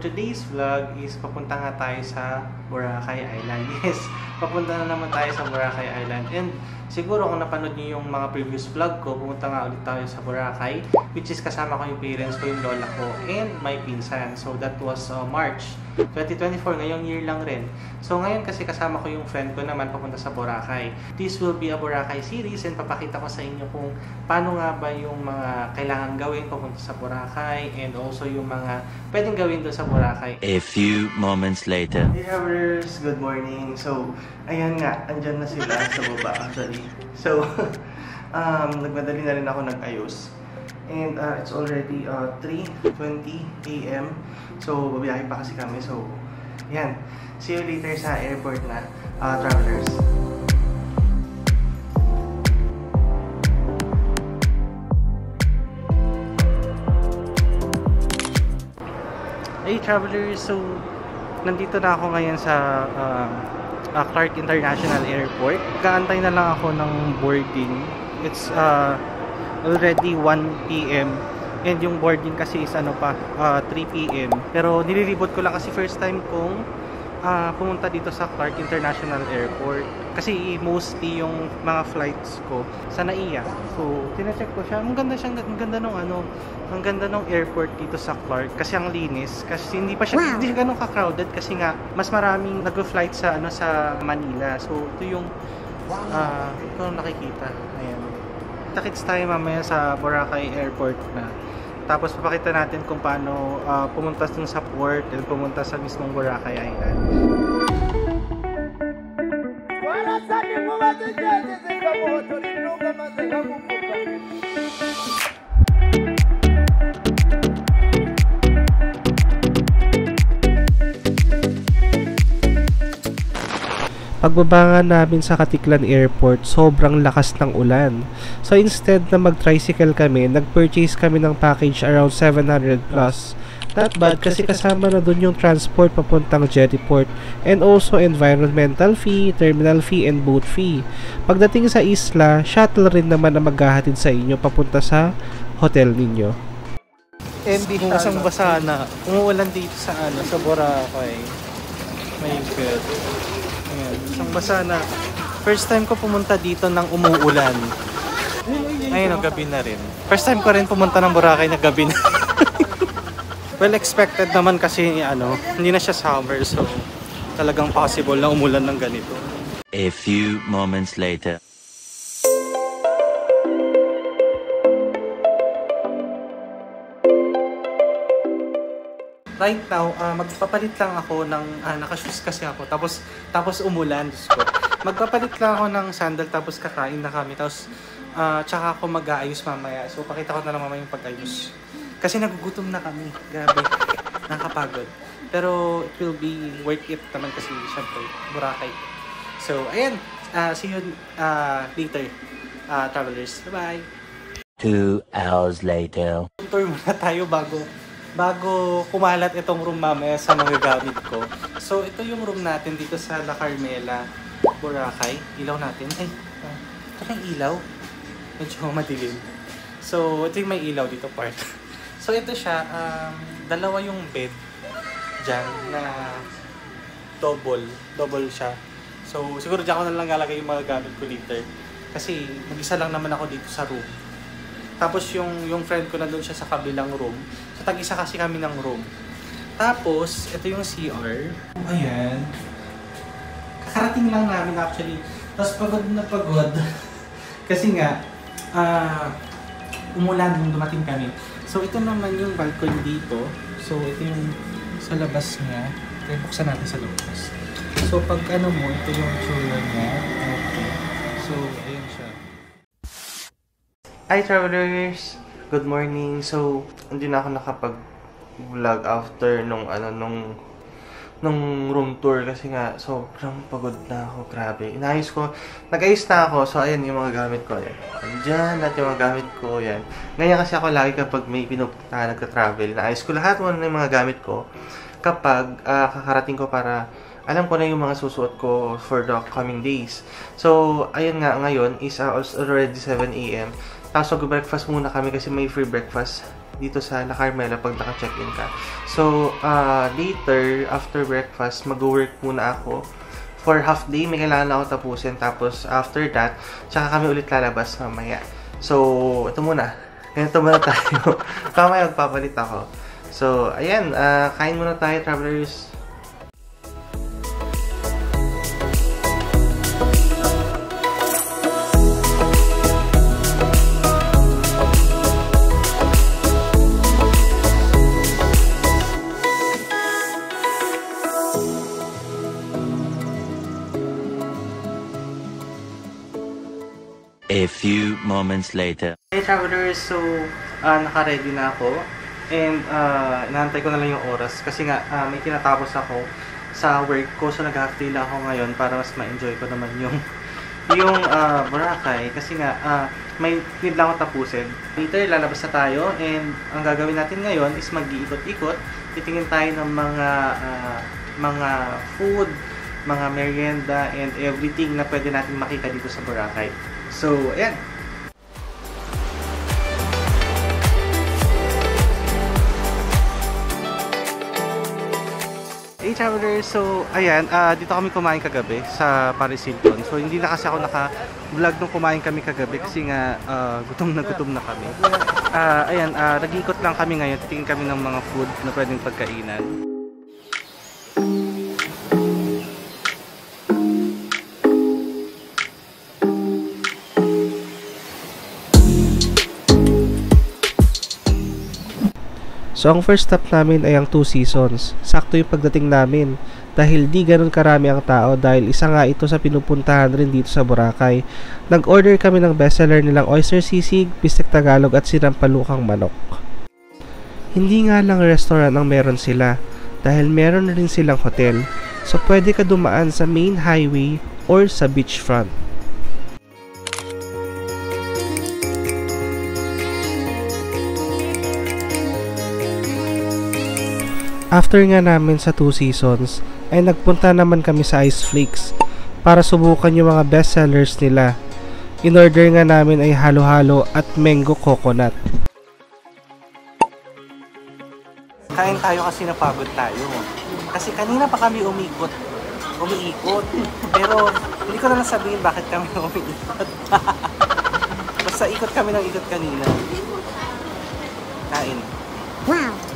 today's vlog is papunta nga tayo sa Boracay Island. Yes, papunta na naman tayo sa Boracay Island. And siguro kung napanood niyo yung mga previous vlog ko, pumunta nga ulit tayo sa Boracay, which is kasama ko yung parents ko, yung lola ko, and my pinsan. So that was March 2024, ngayong year lang rin. So ngayon kasi kasama ko yung friend ko naman papunta sa Boracay. This will be a Boracay series and papakita ko sa inyo kung paano nga ba yung mga kailangan gawin papunta sa Boracay and also yung mga pwedeng gawin doon sa Boracay. A few moments later. Hey Havers, good morning. So, ayan nga, andyan na sila sa baba actually. So, nagmadali na rin ako nag-ayos. And it's already 3:20 AM. So, babiyahe pa kasi kami. So, yan. See you later sa airport na, travelers. Hey travelers, so nandito na ako ngayon sa Clark International Airport. Kaantay na lang ako ng boarding. It's already 1 PM and yung boarding kasi is 3 PM. Pero nililibot ko lang kasi first time kong pumunta dito sa Clark International Airport. Kasi mostly yung mga flights ko sa NAIA. So, tine-check ko siya. Ang ganda nung airport dito sa Clark kasi ang linis. Kasi hindi siya ganun ka-crowded kasi nga mas maraming nag-flight sa sa Manila. So, ito yung kung nakikita. Ayan. Takits tayo mamaya sa Boracay Airport na. Tapos papakita natin kung paano pumunta dun sa port and pumunta sa mismong Boracay Island. Pagbaba namin sa Katiklan Airport, sobrang lakas ng ulan. So instead na mag-tricycle kami, nag-purchase kami ng package around 700 plus. Not bad kasi kasama na dun yung transport papuntang Jettyport and also environmental fee, terminal fee, and boat fee. Pagdating sa isla, shuttle rin naman na maghahatid sa inyo papunta sa hotel ninyo. Hindi kung isang basa na umuulan dito sa sa Boracay. My God. Isang basa na. First time ko pumunta dito nang umuulan. Ayun, gabi na rin. First time ko rin pumunta ng Boracay na gabi na. Well, expected naman kasi hindi na siya summer, so talagang possible na umulan ng ganito. A few moments later. Right now, magpapalit lang ako ng naka-shoes kasi ako. Tapos umulan, Diyos ko. Magpapalit lang ako ng sandal tapos kakain na kami. Tapos tsaka ako mag-aayos mamaya. So pakita ko na lang mamaya yung pag-ayos. Kasi nagugutom na kami. Grabe. Nakapagod. Pero it will be worth it naman kasi syempre Boracay. So ayan. See you later, travelers. Bye-bye. 2 hours later. Tour muna tayo bago kumalat itong room mamaya sa mga gamit ko. So, ito yung room natin dito sa La Carmela, Boracay. Ilaw natin. Ay, ito yung ilaw. Medyo madilim. So, ito yung may ilaw dito part. So, ito siya. Dalawa yung bed dyan na double siya. So, siguro dyan ko na lang lalagay yung mga gamit ko later. Kasi, mag-isa lang naman ako dito sa room. Tapos yung friend ko na doon siya sa kabilang room. So tag-isa kasi kami ng room. Tapos ito yung CR. Ayan. Kakarating lang namin actually. Tapos pagod na pagod. Kasi nga umulan nung dumating kami. So ito naman yung balcony dito. So ito yung sa labas niya. Kaya buksan natin sa labas. So pag mo, ito yung tsura niya. Okay. So ayan siya. Hi travelers! Good morning! So, hindi na ako nakapag-vlog after nung room tour kasi nga sobrang pagod na ako, grabe. Nag-ayos na ako, so ayan yung mga gamit ko. Ayan. Andyan, at yung mga gamit ko, ayan. Ganyan kasi ako lagi kapag may pinupunta, nagka-travel. Naayos ko lahat muna ng mga gamit ko kapag kakarating ko para alam ko na yung mga susuot ko for the coming days. So, ayun nga, ngayon is already 7 AM. Tapos mag-breakfast muna kami kasi may free breakfast dito sa La Carmela pag naka-check-in ka. So, later, after breakfast, mag-work muna ako. For half day, may kailangan ako tapusin. Tapos, after that, tsaka kami ulit lalabas mamaya. So, ito muna. Ganito muna tayo. Mamaya magpapalit ako. So, ayan. Kain muna tayo, travelers. A few moments later. Hey travelers, so naka-ready na ako and inaantay ko na lang yung oras kasi nga may tinatapos ako sa work ko, so nag-half day lang ako ngayon para mas ma-enjoy ko naman yung Boracay kasi nga may need lang ako tapusin. Later lalabas na tayo and ang gagawin natin ngayon is mag-iikot-ikot, titingin tayo ng mga food, mga merienda and everything na pwede natin makita dito sa Boracay. So, ayan. Hey travelers, so ayan, dito kami kumain kagabi sa Paris Hilton. So hindi na kasi ako naka-vlog nung kumain kami kagabi kasi nga gutom na kami. Ayan, nag-iikot lang kami ngayon, titingin kami ng mga food na pwedeng pagkainan. So ang first stop namin ay ang Two Seasons. Sakto yung pagdating namin dahil di ganun karami ang tao dahil isa nga ito sa pinupuntahan rin dito sa Boracay. Nag-order kami ng bestseller nilang oyster sisig, bistek Tagalog at sinampalukang manok. Hindi nga lang restaurant ang meron sila dahil meron rin silang hotel. So pwede ka dumaan sa main highway or sa beachfront. After nga namin sa Two Seasons, ay nagpunta naman kami sa Ice Flakes para subukan yung mga best sellers nila. In order nga namin ay halo-halo at mango coconut. Kain tayo kasi napagod tayo. Kasi kanina pa kami umiikot. Pero hindi ko na lang sabihin bakit kami umiikot. Basta ikot kami ng ikot kanina. Kain. Wow!